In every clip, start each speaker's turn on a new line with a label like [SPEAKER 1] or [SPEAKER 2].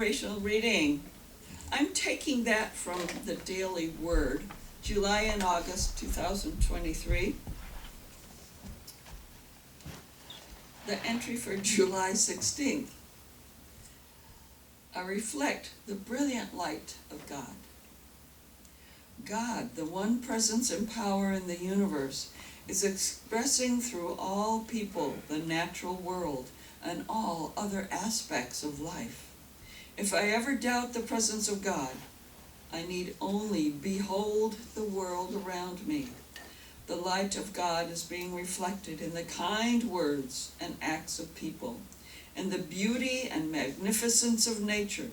[SPEAKER 1] Inspirational reading. I'm taking that from the Daily Word, July and August 2023. The entry for July 16th. I reflect the brilliant light of God. God, the one presence and power in the universe, is expressing through all people, the natural world, and all other aspects of life. If I ever doubt the presence of God, I need only behold the world around me. The light of God is being reflected in the kind words and acts of people, in the beauty and magnificence of nature,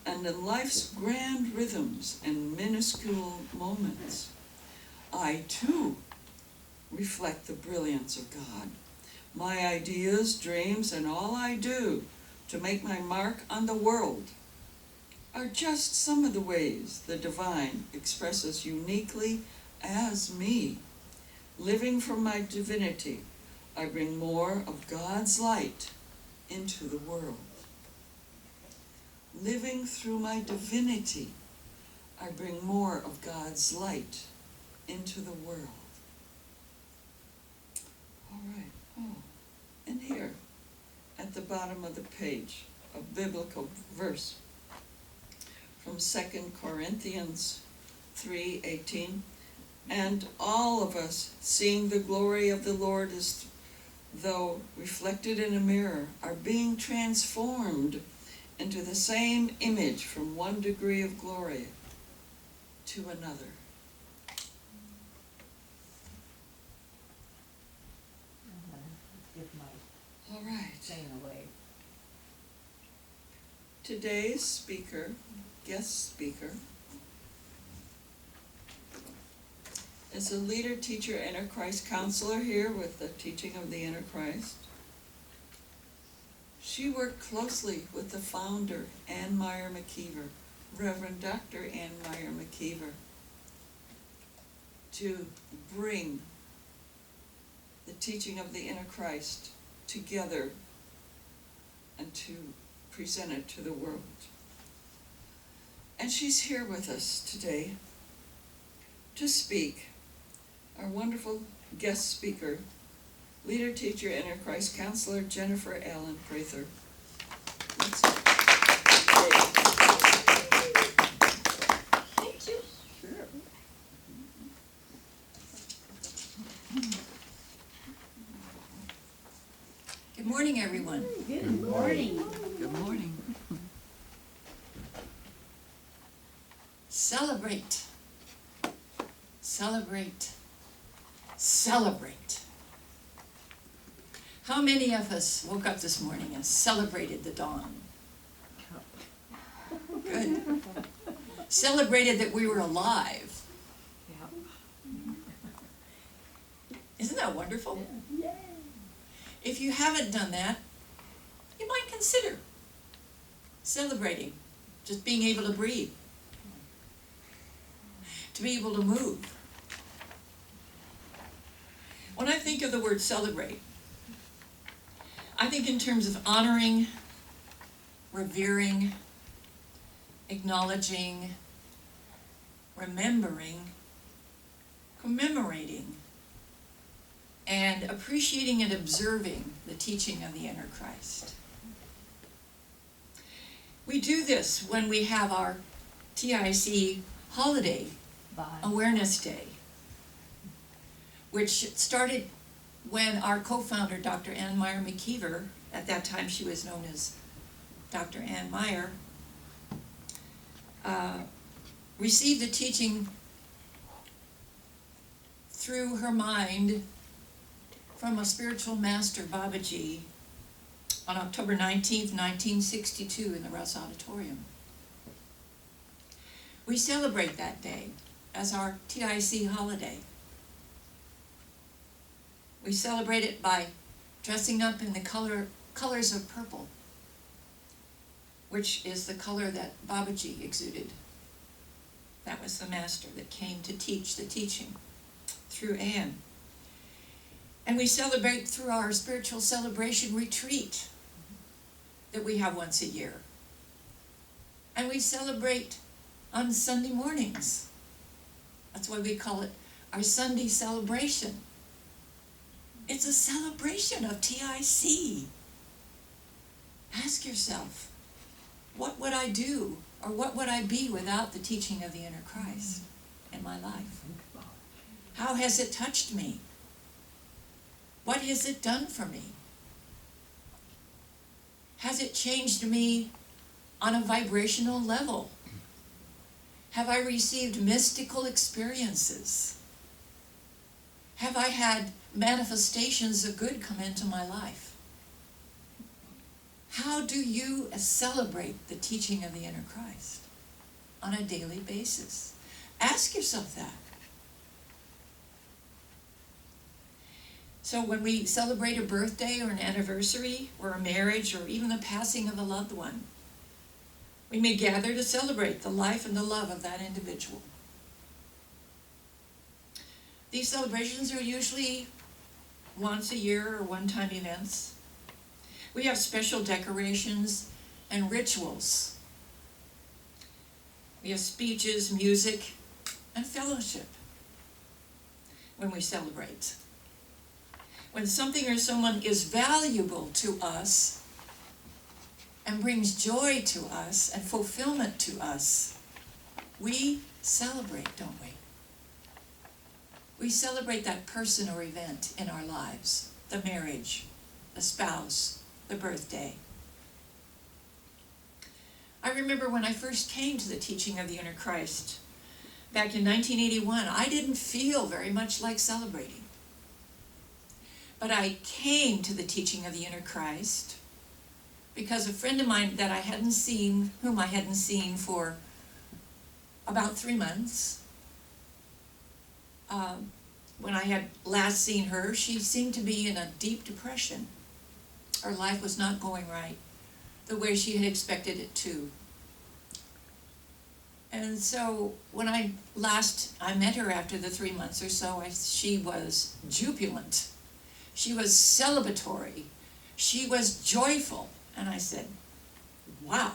[SPEAKER 1] and in life's grand rhythms and minuscule moments. I, too, reflect the brilliance of God. My ideas, dreams, and all I do to make my mark on the world are just some of the ways the divine expresses uniquely as me. Living from my divinity, I bring more of God's light into the world. Living through my divinity, I bring more of God's light into the world. All right. Oh, and here, at the bottom of the page, a biblical verse from 2 Corinthians 3:18. And all of us, seeing the glory of the Lord as though reflected in a mirror, are being transformed into the same image from one degree of glory to another.
[SPEAKER 2] Give my
[SPEAKER 1] All right.
[SPEAKER 2] saying away.
[SPEAKER 1] Today's speaker, guest speaker, is a leader, teacher, inner Christ counselor here with the teaching of the inner Christ. She worked closely with the founder, Ann Meyer McKeever, Reverend Dr. Ann Meyer McKeever, to bring the teaching of the inner Christ together and to present it to the world. And she's here with us today to speak. Our wonderful guest speaker, leader, teacher, inner Christ counselor, Jennifer Allen-Prather.
[SPEAKER 2] Thank you.
[SPEAKER 1] Sure.
[SPEAKER 3] Good morning, everyone.
[SPEAKER 2] Good morning.
[SPEAKER 1] Good morning.
[SPEAKER 3] Celebrate. Celebrate. Celebrate. How many of us woke up this morning and celebrated the dawn? Good. Celebrated that we were alive. Isn't that wonderful?
[SPEAKER 2] Yay.
[SPEAKER 3] If you haven't done that, you might consider celebrating just being able to breathe, to be able to move. When I think of the word celebrate, I think in terms of honoring, revering, acknowledging, remembering, commemorating, and appreciating and observing the teaching of the inner Christ. We do this when we have our TIC holiday,
[SPEAKER 2] Bye.
[SPEAKER 3] Awareness Day, which started when our co-founder, Dr. Ann Meyer McKeever, at that time she was known as Dr. Ann Meyer, received the teaching through her mind from a spiritual master, Babaji, on October 19th, 1962 in the Russ Auditorium. We celebrate that day as our TIC holiday. We celebrate it by dressing up in the colors of purple, which is the color that Babaji exuded. That was the master that came to teach the teaching through Anne. And we celebrate through our spiritual celebration retreat that we have once a year. And we celebrate on Sunday mornings. That's why we call it our Sunday celebration. It's a celebration of TIC. Ask yourself, what would I do, or what would I be without the teaching of the inner Christ in my life? How has it touched me? What has it done for me? Has it changed me on a vibrational level? Have I received mystical experiences? Have I had manifestations of good come into my life? How do you celebrate the teaching of the inner Christ on a daily basis? Ask yourself that. So when we celebrate a birthday or an anniversary or a marriage or even the passing of a loved one, we may gather to celebrate the life and the love of that individual. These celebrations are usually once a year or one-time events. We have special decorations and rituals. We have speeches, music, and fellowship when we celebrate. When something or someone is valuable to us and brings joy to us and fulfillment to us, we celebrate, don't we? We celebrate that person or event in our lives, the marriage, the spouse, the birthday. I remember when I first came to the teaching of the inner Christ back in 1981, I didn't feel very much like celebrating. But I came to the teaching of the inner Christ because a friend of mine that I hadn't seen, whom I hadn't seen for about 3 months, when I had last seen her, she seemed to be in a deep depression. Her life was not going right the way she had expected it to. And so when I met her after the 3 months or so, she was jubilant. She was celebratory. She was joyful. And I said, wow,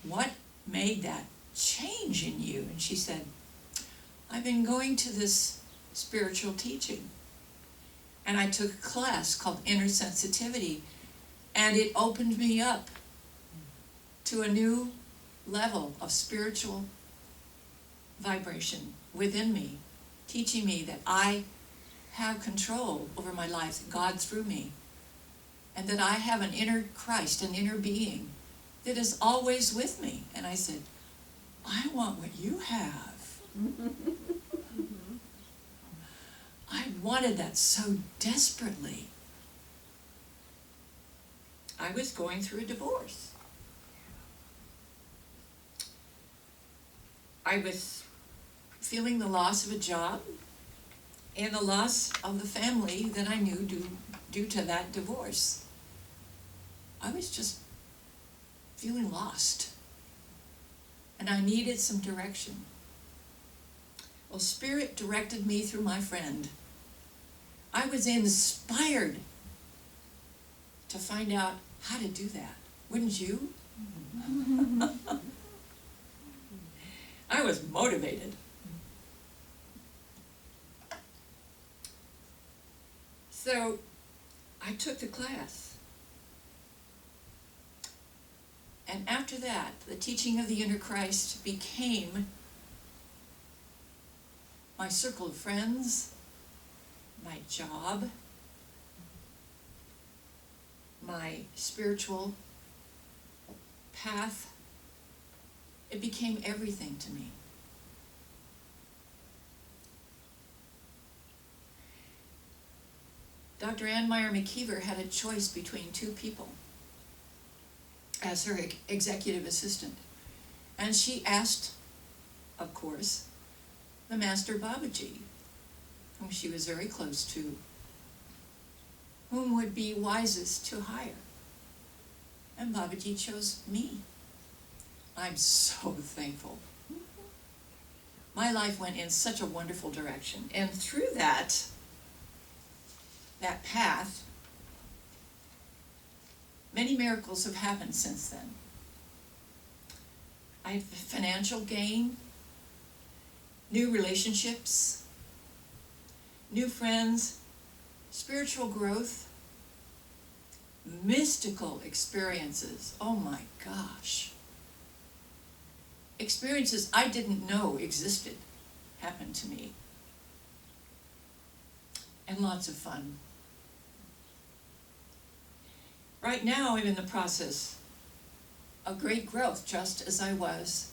[SPEAKER 3] what made that change in you? And she said, I've been going to this spiritual teaching. And I took a class called Inner Sensitivity, and it opened me up to a new level of spiritual vibration within me, teaching me that I have control over my life, God through me, and that I have an inner Christ, an inner being that is always with me. And I said, I want what you have. I wanted that so desperately. I was going through a divorce. I was feeling the loss of a job and the loss of the family that I knew due to that divorce. I was just feeling lost, and I needed some direction. Well, Spirit directed me through my friend. I was inspired to find out how to do that. Wouldn't you? I was motivated. So I took the class. And after that, the teaching of the inner Christ became my circle of friends, my job, my spiritual path. It became everything to me. Dr. Ann Meyer McKeever had a choice between two people as her executive assistant. And she asked, of course, the Master Babaji, whom she was very close to, whom would be wisest to hire. And Babaji chose me. I'm so thankful. My life went in such a wonderful direction. And through that path, many miracles have happened since then. I have financial gain, new relationships, new friends, spiritual growth, mystical experiences. Oh my gosh. Experiences I didn't know existed happened to me. And lots of fun. Right now I'm in the process of great growth, just as I was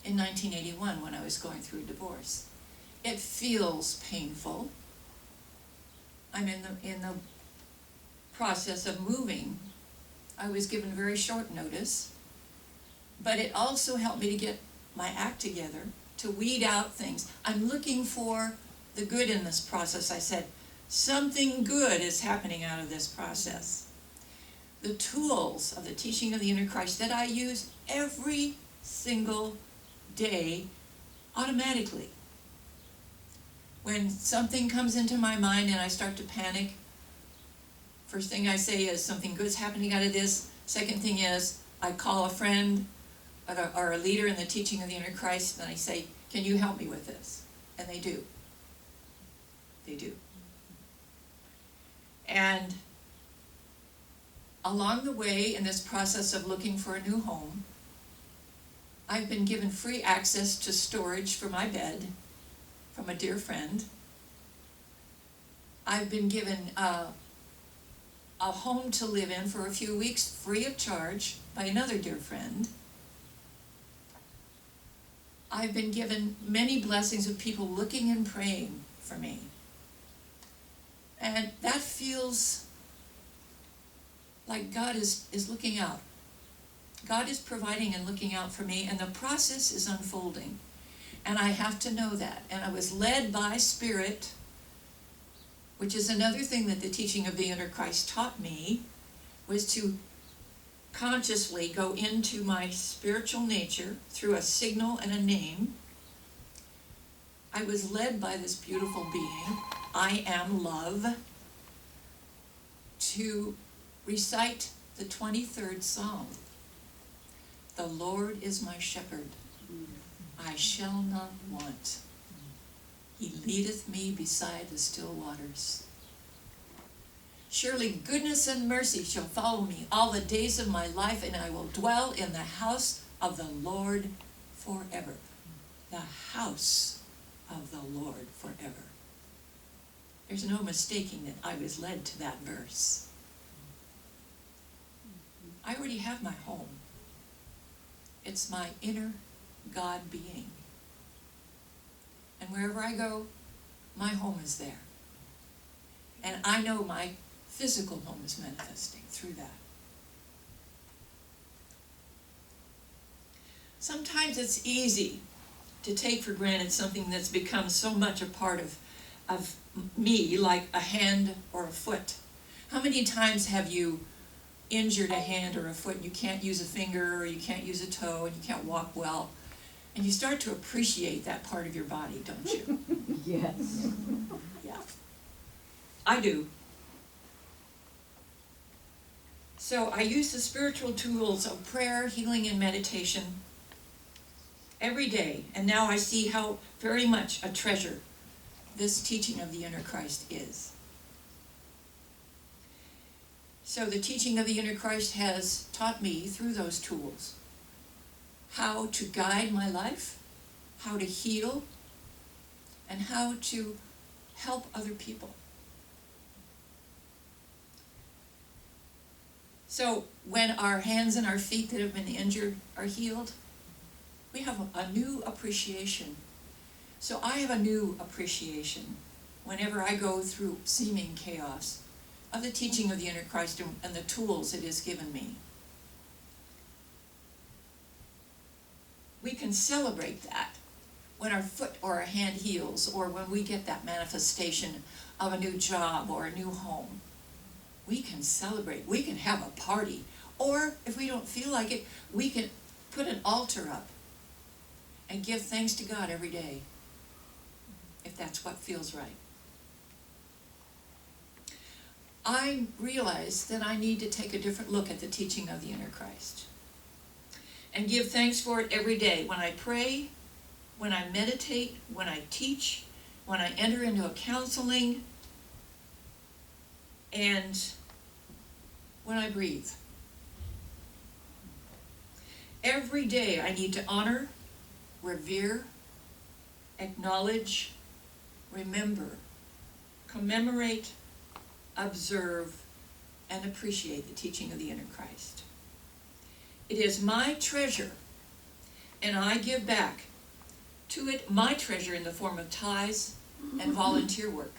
[SPEAKER 3] in 1981 when I was going through a divorce. It feels painful. I'm in the process of moving. I was given very short notice, but it also helped me to get my act together, to weed out things. I'm looking for the good in this process. I said, something good is happening out of this process. The tools of the teaching of the inner Christ that I use every single day automatically. When something comes into my mind and I start to panic, first thing I say is something good's happening out of this. Second thing is I call a friend or a leader in the teaching of the inner Christ and I say, can you help me with this? And they do. They do. And along the way, in this process of looking for a new home, I've been given free access to storage for my bed from a dear friend. I've been given a home to live in for a few weeks free of charge by another dear friend. I've been given many blessings of people looking and praying for me. And that feels like God is looking out. God is providing and looking out for me, and the process is unfolding. And I have to know that. And I was led by Spirit, which is another thing that the teaching of the inner Christ taught me, was to consciously go into my spiritual nature through a signal and a name. I was led by this beautiful being, I am love, to recite the 23rd Psalm. The Lord is my shepherd, I shall not want. He leadeth me beside the still waters. Surely goodness and mercy shall follow me all the days of my life, and I will dwell in the house of the Lord forever. The house of the Lord forever. There's no mistaking that I was led to that verse. I already have my home. It's my inner God being. And wherever I go, my home is there. And I know my physical home is manifesting through that. Sometimes it's easy to take for granted something that's become so much a part of me, like a hand or a foot. How many times have you injured a hand or a foot and you can't use a finger or you can't use a toe and you can't walk well? And you start to appreciate that part of your body, don't you?
[SPEAKER 2] Yes.
[SPEAKER 3] Yeah. I do. So I use the spiritual tools of prayer, healing, and meditation every day. And now I see how very much a treasure this teaching of the inner Christ is. So the teaching of the inner Christ has taught me through those tools how to guide my life, how to heal, and how to help other people. So when our hands and our feet that have been injured are healed, we have a new appreciation. So I have a new appreciation whenever I go through seeming chaos of the teaching of the inner Christ and the tools it has given me. We can celebrate that when our foot or our hand heals, or when we get that manifestation of a new job or a new home. We can celebrate. We can have a party. Or if we don't feel like it, we can put an altar up and give thanks to God every day, if that's what feels right. I realize that I need to take a different look at the teaching of the inner Christ. and give thanks for it every day. When I pray, when I meditate, when I teach, when I enter into a counseling, and when I breathe. Every day I need to honor, revere, acknowledge, remember, commemorate, observe, and appreciate the teaching of the inner Christ. It is my treasure, and I give back to it my treasure in the form of tithes and volunteer work.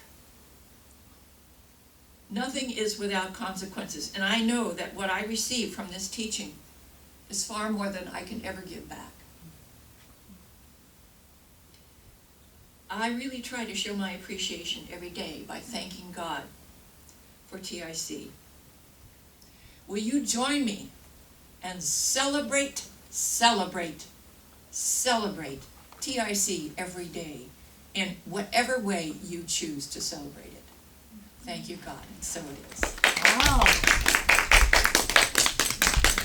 [SPEAKER 3] Nothing is without consequences, and I know that what I receive from this teaching is far more than I can ever give back. I really try to show my appreciation every day by thanking God for TIC. Will you join me and celebrate, celebrate, celebrate TIC every day in whatever way you choose to celebrate it? Thank you, God, and so it is.
[SPEAKER 2] Wow.